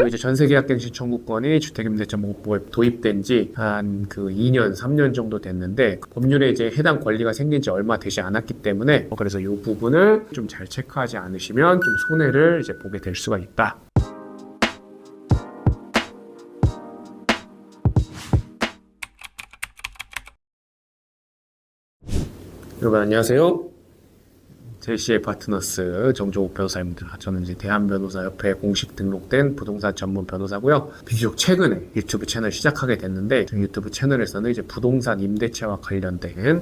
이제 전세계약갱신 청구권이 주택임대차보호법에 도입된 지 한 2년, 3년 정도 됐는데 법률에 이제 해당 권리가 생긴 지 얼마 되지 않았기 때문에 그래서 이 부분을 좀 잘 체크하지 않으시면 좀 손해를 이제 보게 될 수가 있다. 여러분 안녕하세요. 제시의 파트너스 정종욱 변호사입니다. 저는 이제 대한변호사협회에 공식 등록된 부동산 전문 변호사고요. 비교적 최근에 유튜브 채널 시작하게 됐는데 유튜브 채널에서는 이제 부동산 임대차와 관련된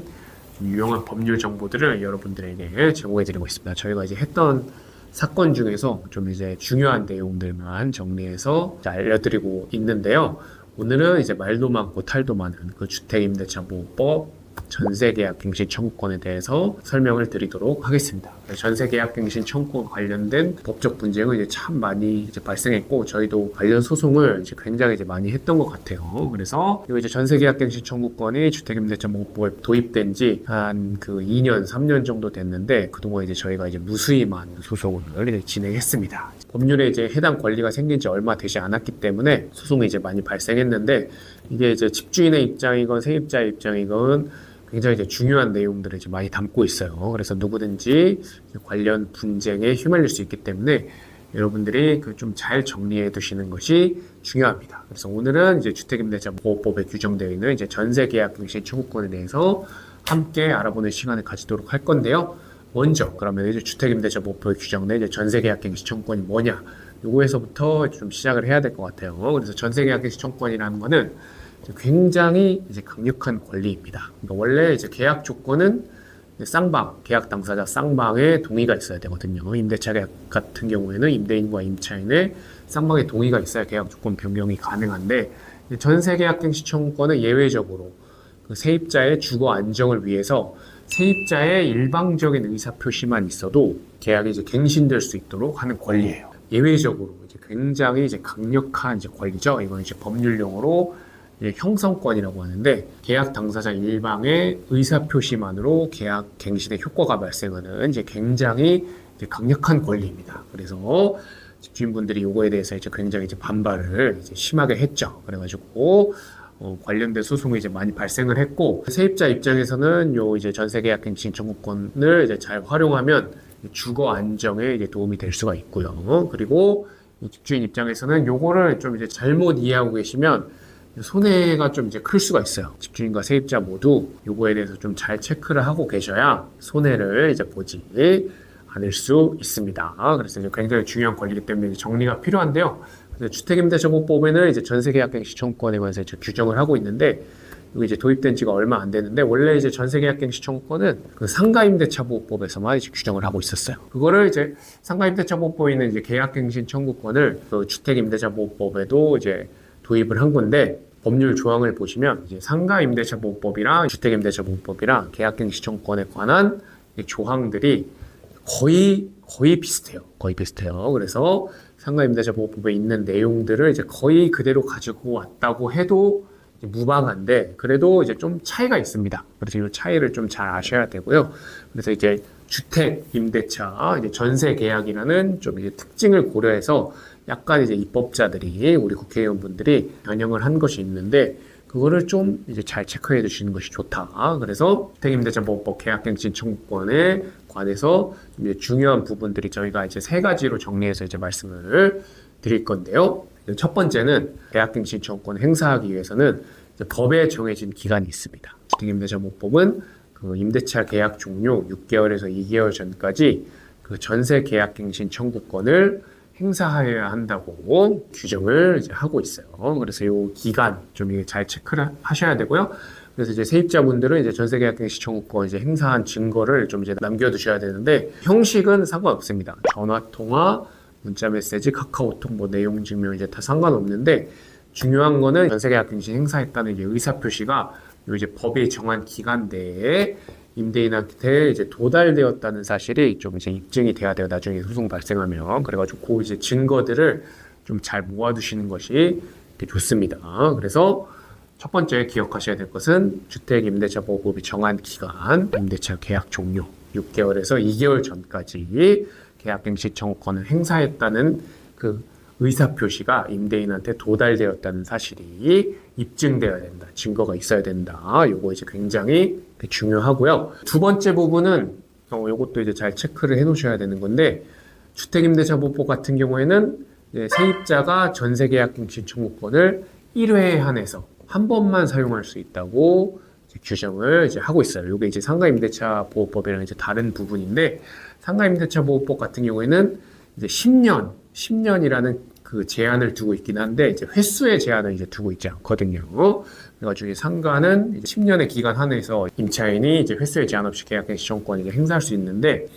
유용한 법률 정보들을 여러분들에게 제공해드리고 있습니다. 저희가 이제 했던 사건 중에서 좀 이제 중요한 내용들만 정리해서 알려드리고 있는데요. 오늘은 이제 말도 많고 탈도 많은 그 주택임대차보호법 전세계약갱신 청구권에 대해서 설명을 드리도록 하겠습니다. 전세계약갱신 청구권 관련된 법적 분쟁은 이제 참 많이 이제 발생했고 저희도 관련 소송을 이제 굉장히 이제 많이 했던 것 같아요. 그래서 이제 전세계약갱신 청구권이 주택임대차보호법에 도입된 지 한 2년, 3년 정도 됐는데 그동안 이제 저희가 이제 무수히 많은 소송을 이제 진행했습니다. 법률에 이제 해당 권리가 생긴 지 얼마 되지 않았기 때문에 소송이 이제 많이 발생했는데 이게 이제 집주인의 입장이건 세입자의 입장이건 굉장히 이제 중요한 내용들을 이제 많이 담고 있어요. 그래서 누구든지 관련 분쟁에 휘말릴 수 있기 때문에 여러분들이 좀 잘 정리해 두시는 것이 중요합니다. 그래서 오늘은 이제 주택임대차보호법에 규정되어 있는 이제 전세계약갱신 청구권에 대해서 함께 알아보는 시간을 가지도록 할 건데요. 먼저 그러면 이제 주택임대차보호법에 규정된 이제 전세계약갱신 청구권이 뭐냐? 요거에서부터 좀 시작을 해야 될 것 같아요. 그래서 전세계약갱신 청구권이라는 거는 굉장히 이제 강력한 권리입니다. 그러니까 원래 이제 계약 조건은 쌍방, 계약 당사자 쌍방의 동의가 있어야 되거든요. 임대차 계약 같은 경우에는 임대인과 임차인의 쌍방의 동의가 있어야 계약 조건 변경이 가능한데 전세계약갱신 청구권은 예외적으로 그 세입자의 주거 안정을 위해서 세입자의 일방적인 의사표시만 있어도 계약이 이제 갱신될 수 있도록 하는 권리예요. 예외적으로 이제 굉장히 이제 강력한 이제 권리죠. 이건 이제 법률용어로 형성권이라고 하는데 계약 당사자 일방의 의사표시만으로 계약 갱신의 효과가 발생하는 이제 굉장히 이제 강력한 권리입니다. 그래서 집주인분들이 이거에 대해서 이제 굉장히 이제 반발을 이제 심하게 했죠. 그래가지고 관련된 소송이 이제 많이 발생을 했고 세입자 입장에서는 요 이제 전세계약갱신 청구권을 이제 잘 활용하면 주거 안정에 이제 도움이 될 수가 있고요. 그리고 집주인 입장에서는 요거를 좀 이제 잘못 이해하고 계시면 손해가 좀 이제 클 수가 있어요. 집주인과 세입자 모두 요거에 대해서 좀 잘 체크를 하고 계셔야 손해를 이제 보지 않을 수 있습니다. 그래서 이제 굉장히 중요한 권리이기 때문에 정리가 필요한데요. 주택임대차보호법에는 이제 전세계약갱신 청구권에 관해서 이제 규정을 하고 있는데 이게 이제 도입된 지가 얼마 안 됐는데 원래 이제 전세계약갱신 청구권은 그 상가임대차보호법에서만 이제 규정을 하고 있었어요. 그거를 이제 상가임대차보호법에 있는 이제 계약갱신 청구권을 그 주택임대차보호법에도 이제 도입을 한 건데 법률 조항을 보시면 이제 상가임대차보호법이랑 주택임대차보호법이랑 계약갱신 청구권에 관한 조항들이 거의 비슷해요. 거의 비슷해요. 그래서 상가임대차보호법에 있는 내용들을 이제 거의 그대로 가지고 왔다고 해도 무방한데 그래도 이제 좀 차이가 있습니다. 그래서 이 차이를 좀 잘 아셔야 되고요. 그래서 이제 주택임대차, 이제 전세계약이라는 좀 이제 특징을 고려해서 약간 이제 입법자들이 우리 국회의원분들이 변형을 한 것이 있는데 그거를 좀 이제 잘 체크해 주시는 것이 좋다. 그래서 주택임대차보호법 계약갱신 청구권에 관해서 이제 중요한 부분들이 저희가 이제 3가지로 정리해서 이제 말씀을 드릴 건데요. 첫 번째는 계약갱신 청구권을 행사하기 위해서는 이제 법에 정해진 기간이 있습니다. 주택임대차보호법은 그 임대차 계약 종료 6개월에서 2개월 전까지 그 전세 계약갱신 청구권을 행사해야 한다고 규정을 이제 하고 있어요. 그래서 이 기간 좀 잘 체크를 하셔야 되고요. 그래서 이제 세입자분들은 이제 전세계약갱신 청구권 이제 행사한 증거를 좀 이제 남겨두셔야 되는데 형식은 상관없습니다. 전화 통화, 문자 메시지, 카카오톡 뭐 내용 증명 이제 다 상관없는데 중요한 거는 전세계약갱신 행사했다는 이제 의사표시가 요 이제 법이 정한 기간 내에 임대인한테 이제 도달되었다는 사실이 좀 이제 입증이 돼야 돼요. 나중에 소송 발생하면. 그래가지고 그 이제 증거들을 좀 잘 모아두시는 것이 좋습니다. 그래서 첫 번째 기억하셔야 될 것은 주택임대차보호법이 정한 기간, 임대차 계약 종료 6개월에서 2개월 전까지 계약갱신 청구권을 행사했다는 그 의사표시가 임대인한테 도달되었다는 사실이 입증되어야 된다. 증거가 있어야 된다. 요거 이제 굉장히 중요하고요. 두 번째 부분은 요것도 이제 잘 체크를 해 놓으셔야 되는 건데, 주택임대차보호법 같은 경우에는 세입자가 전세계약갱신 청구권을 1회에 한해서 한 번만 사용할 수 있다고 규정을 이제 하고 있어요. 이게 이제 상가임대차보호법이랑 이제 다른 부분인데, 상가임대차보호법 같은 경우에는 이제 10년이라는 그 제한을 두고 있긴 한데, 이제 횟수의 제한을 이제 두고 있지 않거든요. 그래가지고 상가는 이제 10년의 기간 안에서 임차인이 이제 횟수의 제한 없이 계약갱신 청구권을 이제 행사할 수 있는데,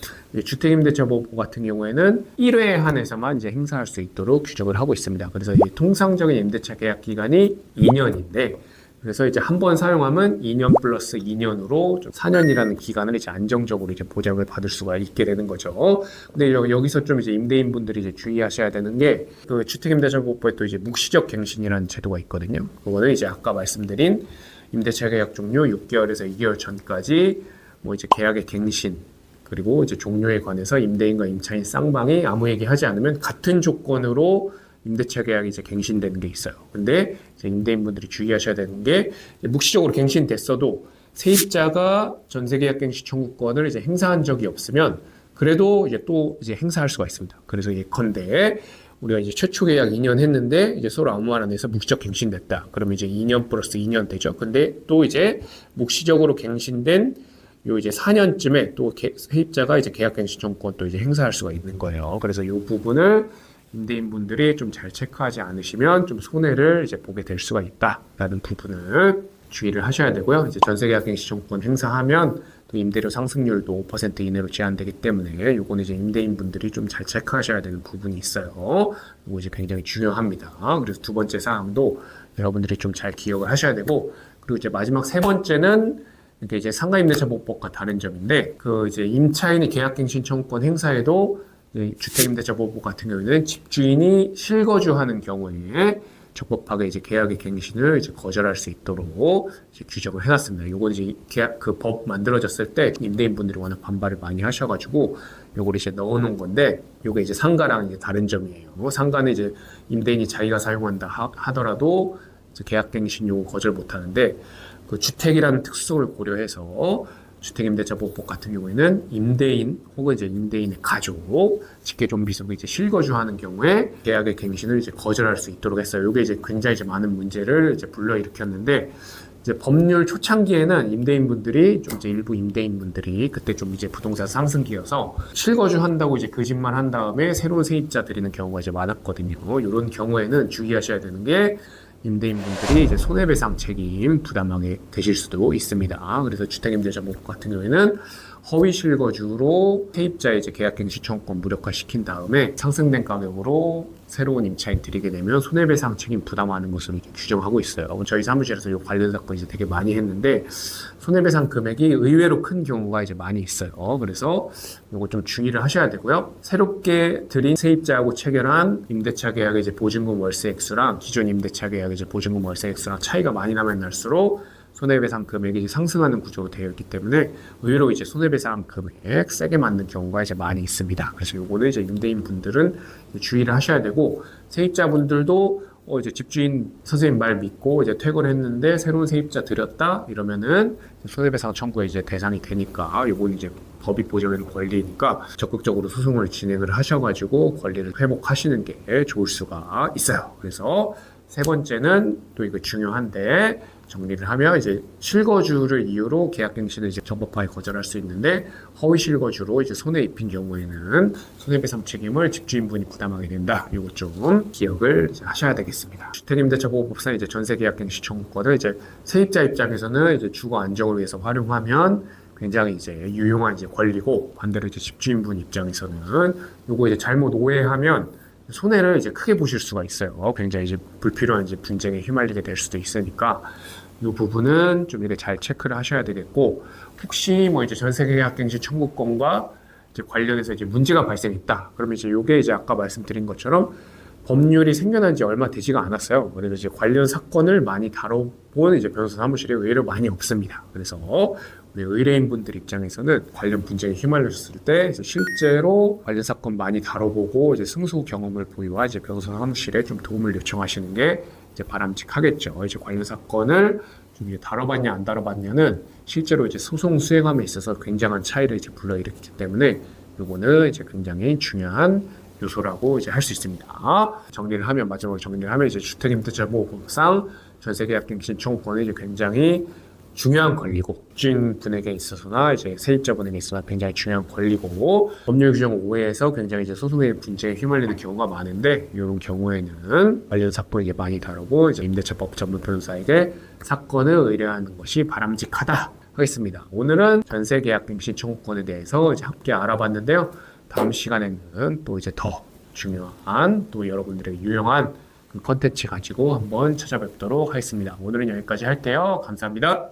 주택임대차보호법 같은 경우에는 1회에 한해서만 이제 행사할 수 있도록 규정을 하고 있습니다. 그래서 이 통상적인 임대차 계약 기간이 2년인데, 그래서 이제 한 번 사용하면 2년 플러스 2년으로 4년이라는 기간을 이제 안정적으로 이제 보장을 받을 수가 있게 되는 거죠. 근데 여기서 좀 이제 임대인분들이 이제 주의하셔야 되는 게, 그 주택임대차보호법에 또 이제 묵시적 갱신이라는 제도가 있거든요. 그거는 이제 아까 말씀드린 임대차 계약 종료 6개월에서 2개월 전까지 뭐 이제 계약의 갱신, 그리고 이제 종료에 관해서 임대인과 임차인 쌍방이 아무 얘기하지 않으면 같은 조건으로 임대차 계약이 이제 갱신되는 게 있어요. 근데 이제 임대인분들이 주의하셔야 되는 게, 묵시적으로 갱신됐어도 세입자가 전세계약 갱신 청구권을 이제 행사한 적이 없으면 그래도 이제 또 이제 행사할 수가 있습니다. 그래서 예컨대 우리가 이제 최초 계약 2년 했는데 이제 서로 아무 말 안 해서 묵시적 갱신됐다. 그러면 이제 2년 플러스 2년 되죠. 근데 또 이제 묵시적으로 갱신된 요 이제 4년쯤에 또 세입자가 이제 계약갱신 청구권 또 이제 행사할 수가 있는 거예요. 그래서 요 부분을 임대인분들이 좀 잘 체크하지 않으시면 좀 손해를 이제 보게 될 수가 있다라는 부분을 주의를 하셔야 되고요. 이제 전세계약갱신 청구권 행사하면 또 임대료 상승률도 5% 이내로 제한되기 때문에 요거는 이제 임대인분들이 좀 잘 체크하셔야 되는 부분이 있어요. 이거 이제 굉장히 중요합니다. 그래서 두 번째 사항도 여러분들이 좀 잘 기억을 하셔야 되고, 그리고 이제 마지막 세 번째는 이게 이제 상가임대차보호법과 다른 점인데, 그 이제 임차인이 계약갱신 청구권 행사에도 주택임대차보호법 같은 경우에는 집주인이 실거주하는 경우에 적법하게 이제 계약의 갱신을 이제 거절할 수 있도록 이제 규정을 해놨습니다. 요건 이제 계약 그 법 만들어졌을 때 임대인분들이 워낙 반발을 많이 하셔가지고 요걸 이제 넣어놓은 건데, 요게 이제 상가랑 이제 다른 점이에요. 상가는 이제 임대인이 자기가 사용한다 하더라도 이제 계약갱신 요구 거절 못하는데, 그 주택이라는 특성을 고려해서 주택임대차보호법 같은 경우에는 임대인 혹은 이제 임대인의 가족, 직계존비속이 이제 실거주하는 경우에 계약의 갱신을 이제 거절할 수 있도록 했어요. 이게 이제 굉장히 이제 많은 문제를 이제 불러일으켰는데, 이제 법률 초창기에는 임대인분들이 좀 이제 일부 임대인분들이 그때 좀 이제 부동산 상승기여서 실거주한다고 이제 거짓말 한 다음에 새로운 세입자 들이는 경우가 이제 많았거든요. 이런 경우에는 주의하셔야 되는 게, 임대인분들이 이제 손해배상 책임 부담하게 되실 수도 있습니다. 그래서 주택임대차보호법 같은 경우에는 허위 실거주로 세입자의 이제 계약갱신 청구권 무력화시킨 다음에 상승된 가격으로 새로운 임차인 들이게 되면 손해배상 책임 부담하는 것으로 규정하고 있어요. 저희 사무실에서 이 관련 사건 이제 되게 많이 했는데, 손해배상 금액이 의외로 큰 경우가 이제 많이 있어요. 그래서 이거 좀 주의를 하셔야 되고요. 새롭게 들인 세입자하고 체결한 임대차 계약의 이제 보증금 월세 액수랑 기존 임대차 계약의 이제 보증금 월세 액수랑 차이가 많이 나면 날수록 손해배상 금액이 상승하는 구조로 되어 있기 때문에 의외로 이제 손해배상 금액 세게 맞는 경우가 이제 많이 있습니다. 그래서 요거는 이제 임대인 분들은 주의를 하셔야 되고, 세입자분들도 이제 집주인 선생님 말 믿고 이제 퇴거를 했는데 새로운 세입자 들였다 이러면은 손해배상 청구의 이제 대상이 되니까, 요건 이제 법이 보장하는 권리니까 적극적으로 소송을 진행을 하셔가지고 권리를 회복하시는 게 좋을 수가 있어요. 그래서 세 번째는 또 이거 중요한데, 정리를 하면 이제 실거주를 이유로 계약갱신을 이제 적법하게 거절할 수 있는데, 허위 실거주로 이제 손해 입힌 경우에는 손해배상 책임을 집주인분이 부담하게 된다. 이거 좀 기억을 이제 하셔야 되겠습니다. 주택임대차보호법상 이제 전세계약갱신 청구권을 이제 세입자 입장에서는 이제 주거 안정을 위해서 활용하면 굉장히 이제 유용한 이제 권리고, 반대로 이제 집주인분 입장에서는 요거 이제 잘못 오해하면 손해를 이제 크게 보실 수가 있어요. 굉장히 이제 불필요한 이제 분쟁에 휘말리게 될 수도 있으니까 이 부분은 좀 이렇게 잘 체크를 하셔야 되겠고, 혹시 뭐 이제 전세계약갱신 청구권과 이제 관련해서 이제 문제가 발생했다. 그러면 이제 요게 이제 아까 말씀드린 것처럼 법률이 생겨난 지 얼마 되지가 않았어요. 그래서 이제 관련 사건을 많이 다뤄본 이제 변호사 사무실이 의외로 많이 없습니다. 그래서 의뢰인분들 입장에서는 관련 분쟁에 휘말렸을 때 이제 실제로 관련 사건 많이 다뤄보고 이제 승소 경험을 보유한 이제 변호사 사무실에 좀 도움을 요청하시는 게 이제 바람직하겠죠. 이제 관련 사건을 좀 이제 다뤄봤냐 안 다뤄봤냐는 실제로 이제 소송 수행함에 있어서 굉장한 차이를 이제 불러일으키기 때문에 요거는 이제 굉장히 중요한 요소라고 이제 할 수 있습니다. 정리를 하면 마지막으로 정리를 하면 이제 주택임대차 보호법상 전세계약갱신 청구권은 이제 굉장히 중요한 권리고 주인분에게 있어서나 이제 세입자분에게 있어서 굉장히 중요한 권리고 법률 규정 5에서 굉장히 이제 소송의 분쟁에 휘말리는 경우가 많은데 이런 경우에는 관련 사건을 이제 많이 다루고 이제 임대차법 전문 변호사에게 사건을 의뢰하는 것이 바람직하다 하겠습니다. 오늘은 전세계약갱신 청구권에 대해서 이제 함께 알아봤는데요. 다음 시간에는 또 이제 더 중요한 또 여러분들에게 유용한 그 컨텐츠 가지고 한번 찾아뵙도록 하겠습니다. 오늘은 여기까지 할게요. 감사합니다.